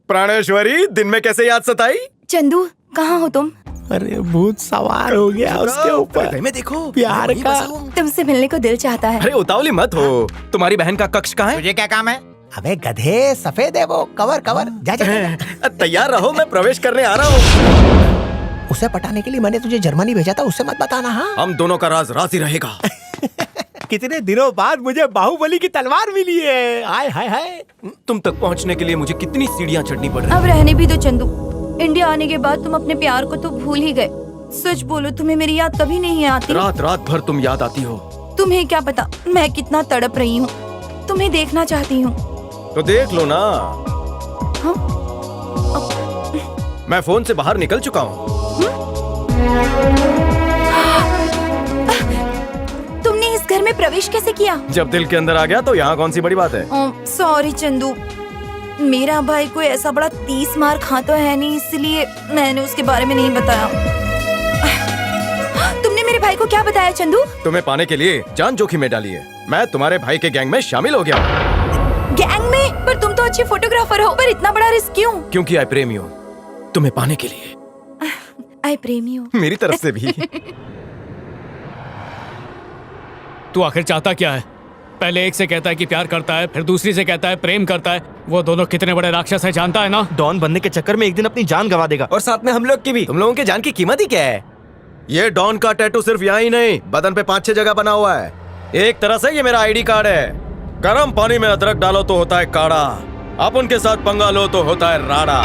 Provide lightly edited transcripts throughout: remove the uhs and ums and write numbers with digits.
प्राणेश्वरी, दिन में कैसे याद सताई? चंदू, कहाँ हो तुम? अरे भूत सवार हो गया उसके ऊपर। में देखो प्यार का। तुमसे मिलने को दिल चाहता है। अरे उतावली मत हो। तुम्हारी बहन का कक्ष कहाँ है? तुझे क्या काम है? अबे गधे, सफेद है वो। कवर कवर, जा जा, जा। तैयार रहो, मैं प्रवेश करने आ रहा हूँ। उसे पटाने के लिए मैंने तुझे जर्मनी भेजा था, उससे मत बताना। हाँ, हम दोनों का राज राज ही रहेगा। कितने दिनों बाद मुझे बाहुबली की तलवार मिली है। हाय हाय हाय। तुम तक पहुँचने के लिए मुझे कितनी सीढ़ियाँ चढ़नी पड़ रही। अब रहने भी दो चंदू। इंडिया आने के बाद तुम अपने प्यार को तो भूल ही गए। सच बोलो, तुम्हें मेरी याद कभी नहीं आती? रात रात भर तुम याद आती हो। तुम्हें क्या पता मैं कितना तड़प रही हूँ। तुम्हें देखना चाहती हूँ। तो देख लो ना। हाँ? मैं फोन से बाहर निकल चुका हूँ। तुमने इस घर में प्रवेश कैसे किया? जब दिल के अंदर आ गया तो यहाँ कौन सी बड़ी बात है। सॉरी चंदू, मेरा भाई कोई ऐसा बड़ा 30 मार खा तो है नहीं, इसलिए मैंने उसके बारे में नहीं बताया। तुमने मेरे भाई को क्या बताया चंदू? तुम्हें पाने के लिए जान जोखिम में डाली है। मैं तुम्हारे भाई के गैंग में शामिल हो गया। गैंग में? पर तुम तो अच्छे फोटोग्राफर हो, पर इतना बड़ा रिस्क क्यों? क्योंकि आई प्रेमी हूँ तुम्हें पाने के लिए। आई प्रेमी हूँ मेरी तरफ से भी। तू आखिर चाहता क्या है? पहले एक से कहता है कि प्यार करता है, फिर दूसरी से कहता है प्रेम करता है। वो दोनों कितने बड़े राक्षस है जानता है ना? डॉन बनने के चक्कर में एक दिन अपनी जान गंवा देगा, और साथ में हम लोग की भी। तुम लोगों के जान की कीमत ही क्या है? ये डॉन का टैटू सिर्फ यहाँ ही नहीं, बदन पे 5-6 जगह बना हुआ है। एक तरह से ये मेरा आईडी कार्ड है। गर्म पानी में अदरक डालो तो होता है काढ़ा, आप उनके साथ पंगा लो तो होता है राड़ा।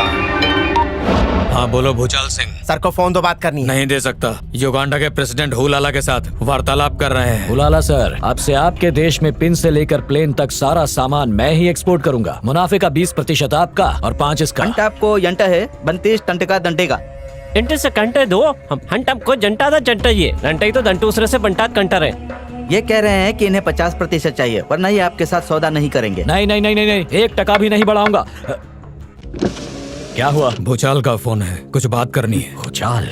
हाँ बोलो भूचाल सिंह। सर को फोन दो, बात करनी है। नहीं दे सकता, युगांडा के प्रेसिडेंट हुलाला के साथ वार्तालाप कर रहे हैं। हुलाला सर, अब से आपके देश में पिन से लेकर प्लेन तक सारा सामान मैं ही एक्सपोर्ट करूंगा। मुनाफे का 20% आपका और 5 इसका। घंटा आपको यंटा है, 32 टंटे का दंटे का। इंटे से कंटे दो, हम को जंटा था जंटा ये रंटा ही तो दंटू उसरे से बंटात कंटर है। ये कह रहे हैं कि इन्हें 50% चाहिए, वरना ये आपके साथ सौदा नहीं करेंगे। नहीं नहीं नहीं नहीं, 1% भी नहीं बढ़ाऊंगा। क्या हुआ? भूचाल का फोन है, कुछ बात करनी है। भूचाल,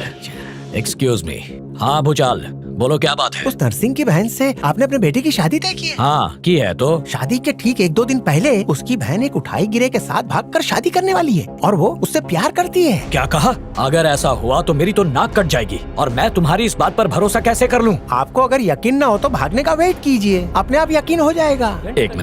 एक्सक्यूज मी। हाँ भूचाल, बोलो क्या बात है? उस नरसिंह की बहन से आपने अपने बेटे की शादी तय की है? हाँ की है। तो शादी के ठीक 1-2 दिन पहले उसकी बहन एक उठाई गिरे के साथ भागकर शादी करने वाली है, और वो उससे प्यार करती है। क्या कहा? अगर ऐसा हुआ तो मेरी तो नाक कट जाएगी, और मैं तुम्हारी इस बात पर भरोसा कैसे कर लूं? आपको अगर यकीन न हो तो भागने का वेट कीजिए, अपने आप यकीन हो जाएगा। एक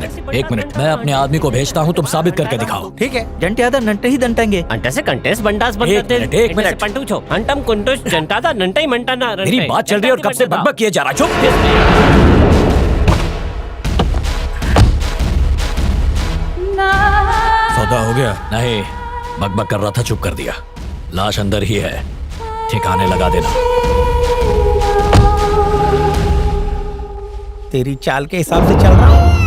मिनट, मैं अपने आदमी को भेजता हूँ, तुम साबित करके दिखाओ। ठीक है। जंटे आधा नंटे ही दंटेंगे। अंटे से कंटेस बंटास एक मिनट। पंटू छो अंटम कुंटुस जंटा था नंटा ही मंटा ना। मेरी बात चल रही है और कब से बकबक किए जा रहा। सौदा हो गया? नहीं, बकबक कर रहा था, चुप कर दिया। लाश अंदर ही है, ठिकाने लगा देना। तेरी चाल के हिसाब से चल रहा हूँ।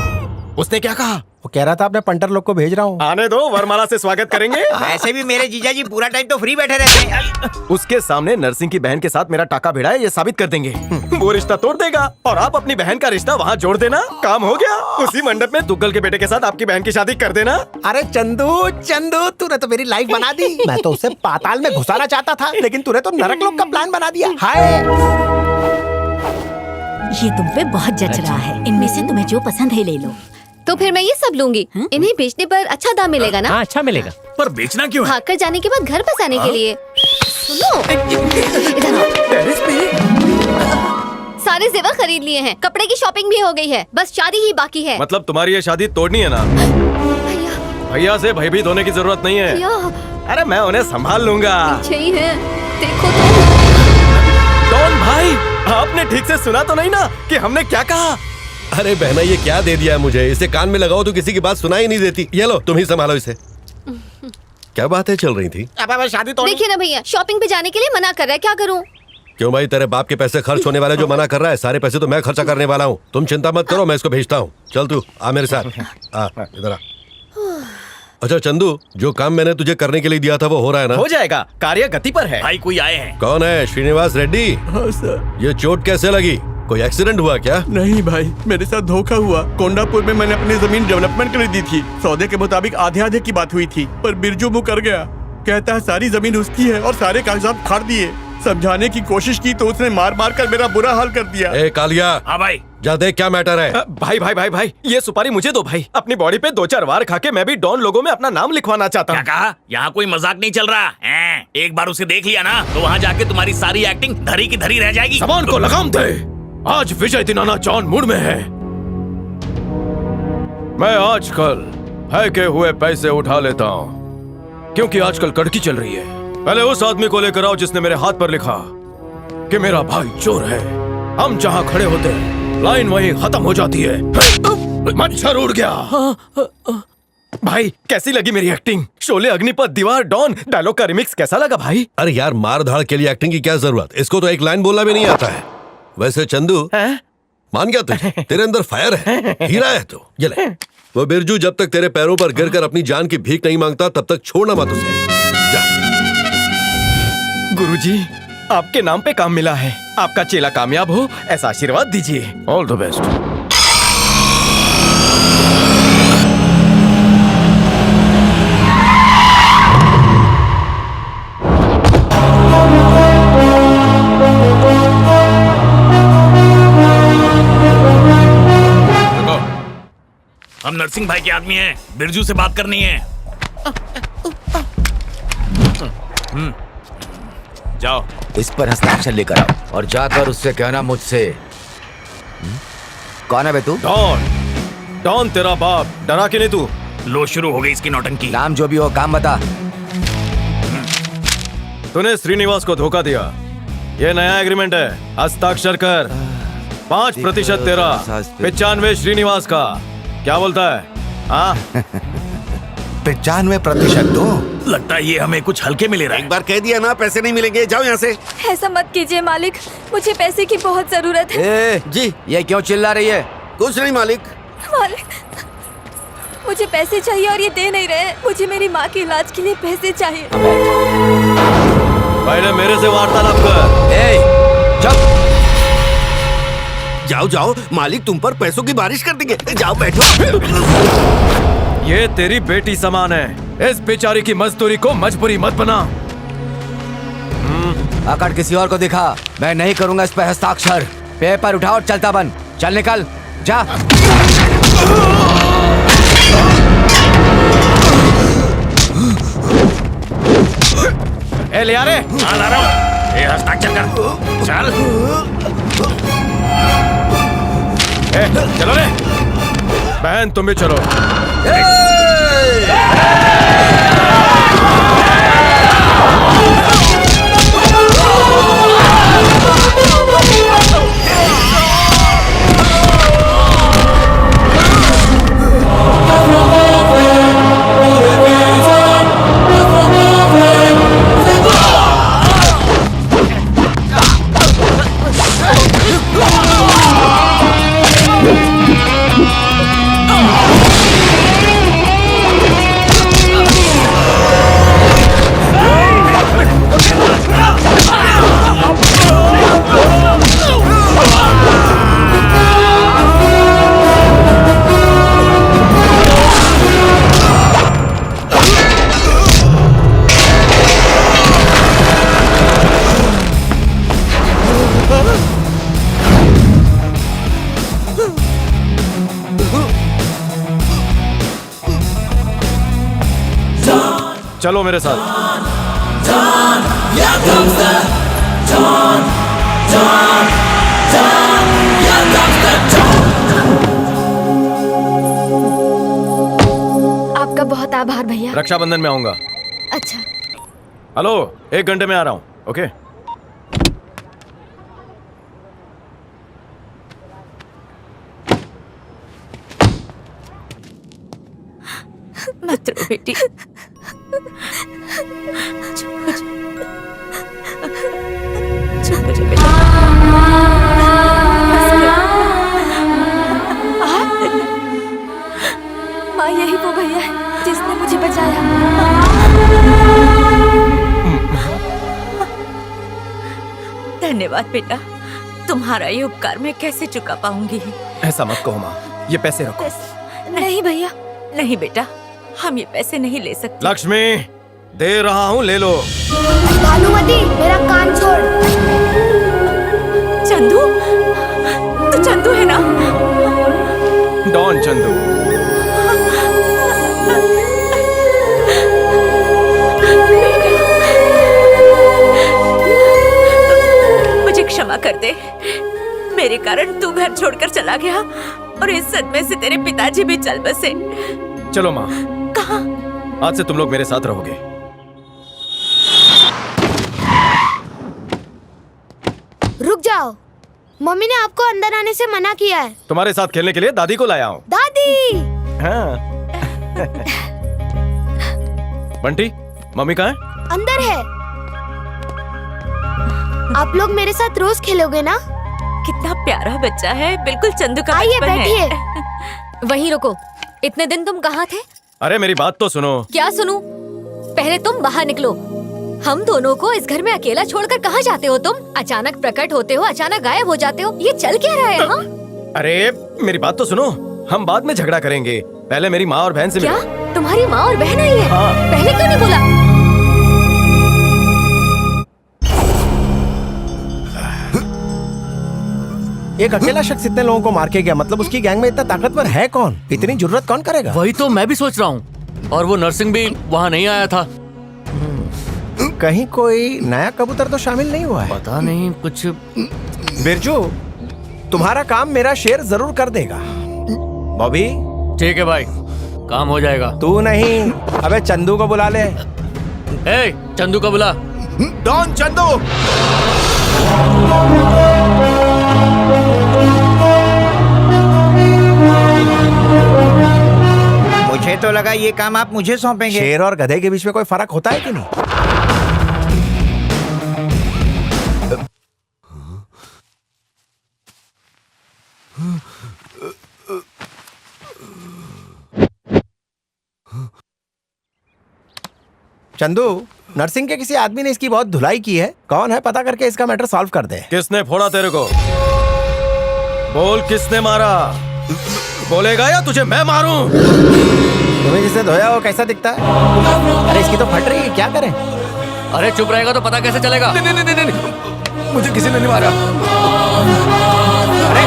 उसने क्या कहा? वो कह रहा था अपने पंटर लोग को भेज रहा हूँ। आने दो, वरमाला से स्वागत करेंगे। वैसे भी मेरे जीजा जी पूरा टाइम तो फ्री बैठे रहते हैं। उसके सामने नरसिंह की बहन के साथ मेरा टाका भिड़ा है, ये साबित कर देंगे। वो रिश्ता तोड़ देगा और आप अपनी बहन का रिश्ता वहाँ जोड़ देना। काम हो गया। उसी मंडप में दुग्गल के बेटे के साथ आपकी बहन की शादी कर देना। अरे चंदू, तूने तो मेरी लाइफ बना दी। मैं तो उसे पाताल में घुसाना चाहता था, लेकिन तूने तो नरक लोक का प्लान बना दिया। हाय, ये तुम पे बहुत जच रहा है। इनमें से तुम्हें जो पसंद है ले लो। तो फिर मैं ये सब लूंगी। इन्हें बेचने पर अच्छा दाम मिलेगा ना? हाँ अच्छा मिलेगा। पर बेचना क्यों है? भागकर जाने के बाद घर बसाने के लिए। सुनो, इधर आओ। सारे जेवर खरीद लिए हैं, कपड़े की शॉपिंग भी हो गई है, बस शादी ही बाकी है। मतलब तुम्हारी ये शादी तोड़नी है ना? भैया से भयभीत होने की जरूरत नहीं है। अरे मैं उन्हें संभाल लूंगा। सही है, देखो तो। डॉन भाई, आपने ठीक से सुना तो नहीं ना कि हमने क्या कहा? अरे बहना, ये क्या दे दिया है मुझे? इसे कान में लगाओ तो किसी की बात सुनाई नहीं देती। ये लो, तुम ही संभालो इसे। क्या बातें चल रही थी? अब शादी तो देखिए ना भैया, शॉपिंग पे जाने के लिए मना कर रहा है, क्या करूं? क्यों भाई, तेरे बाप के पैसे खर्च होने वाले जो मना कर रहा है, सारे पैसे तो मैं खर्चा करने वाला हूँ। तुम चिंता मत करो, मैं इसको भेजता हूँ। चल तू आ मेरे साथ, आ इधर आ। अच्छा चंदू, जो काम मैंने तुझे करने के लिए दिया था वो हो रहा है ना? हो जाएगा, कार्य गति पर है। भाई कोई आए हैं? कौन है? श्रीनिवास रेड्डी? हाँ सर। ये चोट कैसे लगी? कोई एक्सीडेंट हुआ क्या? नहीं भाई, मेरे साथ धोखा हुआ। कोंडापुर में मैंने अपनी जमीन डेवलपमेंट के लिए दी थी। सौदे के मुताबिक आधे की बात हुई थी, पर बिरजू मुकर गया। कहता है सारी जमीन उसकी है और सारे कागजात फाड़ दिए। समझाने की कोशिश की तो उसने मार मार कर मेरा बुरा हाल कर दिया। ए कालिया, हाँ भाई, जा देख क्या मैटर है। भाई भाई भाई भाई, ये सुपारी मुझे दो भाई। अपनी बॉडी पे 2-4 वार खा के मैं भी डॉन लोगों में अपना नाम लिखवाना चाहता क्या हूँ। कहा? यहाँ कोई मजाक नहीं चल रहा है। एक बार उसे देख लिया ना तो वहाँ जाके तुम्हारी सारी एक्टिंग धरी की धरी रह जाएगी। सामान को लगाम दे। आज विजय दिनाना जॉन मूड में है। मैं आजकल फेंके हुए पैसे उठा लेता हूँ क्योंकि आजकल कड़की चल रही है। पहले उस आदमी को लेकर आओ जिसने मेरे हाथ पर लिखा कि मेरा भाई चोर है। हम जहाँ खड़े होते हैं लाइन वहीं खत्म हो जाती है। मच्छर उड़ गया। भाई कैसी लगी मेरी एक्टिंग? शोले, अग्निपथ, दीवार, डॉन डायलॉग का रिमिक्स कैसा लगा भाई? अरे यार, मार धाड़ के लिए एक्टिंग की क्या जरूरत? इसको तो एक लाइन बोलना भी नहीं आता है। वैसे चंदू, मान गया तुझे, तेरे अंदर फायर है, हीरा है तू। ये ले, वो बिरजू जब तक तेरे पैरों पर गिरकर अपनी जान की भीख नहीं मांगता तब तक छोड़ना मत उसे। जा। गुरुजी, आपके नाम पे काम मिला है। आपका चेला कामयाब हो ऐसा आशीर्वाद दीजिए। All the best. हम नरसिंह भाई के आदमी हैं, बिरजू से बात करनी है। जाओ, इस पर हस्ताक्षर लेकर आओ और जाकर उससे कहना मुझसे। कौन है बे तू? डॉन। डॉन तेरा बाप। डरा के नहीं तू? लो, शुरू हो गई इसकी नौटंकी। नाम जो भी हो, काम बता। तूने श्रीनिवास को धोखा दिया। ये नया एग्रीमेंट है, हस्ताक्षर कर। 5% तेरा, 95 श्रीनिवास का। क्या बोलता है? हाँ 95% दो। लगता है ये हमें कुछ हल्के मिले रहा है। एक बार कह दिया ना, पैसे नहीं मिलेंगे, जाओ यहाँ से। ऐसा मत कीजिए मालिक, मुझे पैसे की बहुत जरूरत है। ए, जी, ये क्यों चिल्ला रही है? कुछ नहीं मालिक। मालिक, मुझे पैसे चाहिए और ये दे नहीं रहे। मुझे मेरी माँ के इलाज के लिए पैसे चाहिए। पहले मेरे से वार्तालाप कर। ए, चुप। जाओ जाओ, मालिक तुम पर पैसों की बारिश कर देंगे। जाओ बैठो। ये तेरी बेटी समान है। इस बेचारी की मजदूरी को मजबूरी मत बना। आकर किसी और को दिखा, मैं नहीं करूंगा इस पे हस्ताक्षर। पेपर उठाओ, चलता बन। चल निकल, जा। ए ले आ रे। हाँ, ला रहा हूँ। ये हस्ताक्षर कर। चल। ए, चलो रे। बहन तुम भी चलो। चलो मेरे साथ। आपका बहुत आभार भैया। रक्षाबंधन में आऊंगा। अच्छा। हेलो, 1 घंटे में आ रहा हूँ। ओके। मत रो बेटी। चुप हो जा बेटा। माँ, यही वो भैया है जिसने मुझे बचाया। धन्यवाद बेटा, तुम्हारा ये उपकार मैं कैसे चुका पाऊंगी। ऐसा मत कहो माँ, ये पैसे रखो। नहीं भैया। नहीं बेटा, हम ये पैसे नहीं ले सकते। लक्ष्मी, दे रहा हूँ, ले लो। भानुमति, मेरा कान छोड़। चंदू, तू चंदू है ना? डॉन चंदू। मुझे क्षमा कर दे। मेरे कारण तू घर छोड़कर चला गया और इस सदमे से तेरे पिताजी भी चल बसे। चलो माँ, कहाँ? आज से तुम लोग मेरे साथ रहोगे। रुक जाओ, मम्मी ने आपको अंदर आने से मना किया है। तुम्हारे साथ खेलने के लिए दादी को लाया हूँ। दादी। हाँ। बंटी, मम्मी कहाँ है? अंदर है। आप लोग मेरे साथ रोज खेलोगे ना? कितना प्यारा बच्चा है, बिल्कुल चंदू का आइए बचपन है। बैठिए। वहीं रुको। इतने दिन तुम कहाँ थे? अरे मेरी बात तो सुनो। क्या सुनूं? पहले तुम बाहर निकलो। हम दोनों को इस घर में अकेला छोड़कर कहाँ जाते हो तुम? अचानक प्रकट होते हो, अचानक गायब हो जाते हो। ये चल क्या रहा है? हाँ? अरे मेरी बात तो सुनो, हम बाद में झगड़ा करेंगे, पहले मेरी माँ और बहन से क्या? मिलो। तुम्हारी माँ और बहन आई है? हाँ। पहले क्यों नहीं बोला? एक अकेला शख्स इतने लोगों को मार के गया, मतलब उसकी गैंग में इतना ताकतवर है कौन? इतनी जुर्रत कौन करेगा? वही तो मैं भी सोच रहा हूँ। और वो नरसिंह भी वहाँ नहीं आया था। कहीं कोई नया कबूतर तो शामिल नहीं हुआ है? पता नहीं, कुछ। बिरजू, तुम्हारा काम मेरा शेर जरूर कर देगा। बॉबी, ठीक है भाई, काम हो जाएगा। तू नहीं, अबे चंदू को बुला ले। ए, चंदू को बुला। डॉन चंदू। मुझे तो लगा ये काम आप मुझे सौंपेंगे। शेर और गधे के बीच में कोई फर्क होता है कि नहीं? चंदू, नरसिंह के किसी आदमी ने इसकी बहुत धुलाई की है। कौन है, पता करके इसका मैटर सॉल्व कर दे। किसने फोड़ा तेरे को? बोल, किसने मारा? बोलेगा या तुझे मैं मारूं? तुम्हें जिसे धोया वो कैसा दिखता है? अरे इसकी तो फट रही है, क्या करें? अरे चुप रहेगा तो पता कैसे चलेगा? नहीं, मुझे किसी ने नहीं मारा। अरे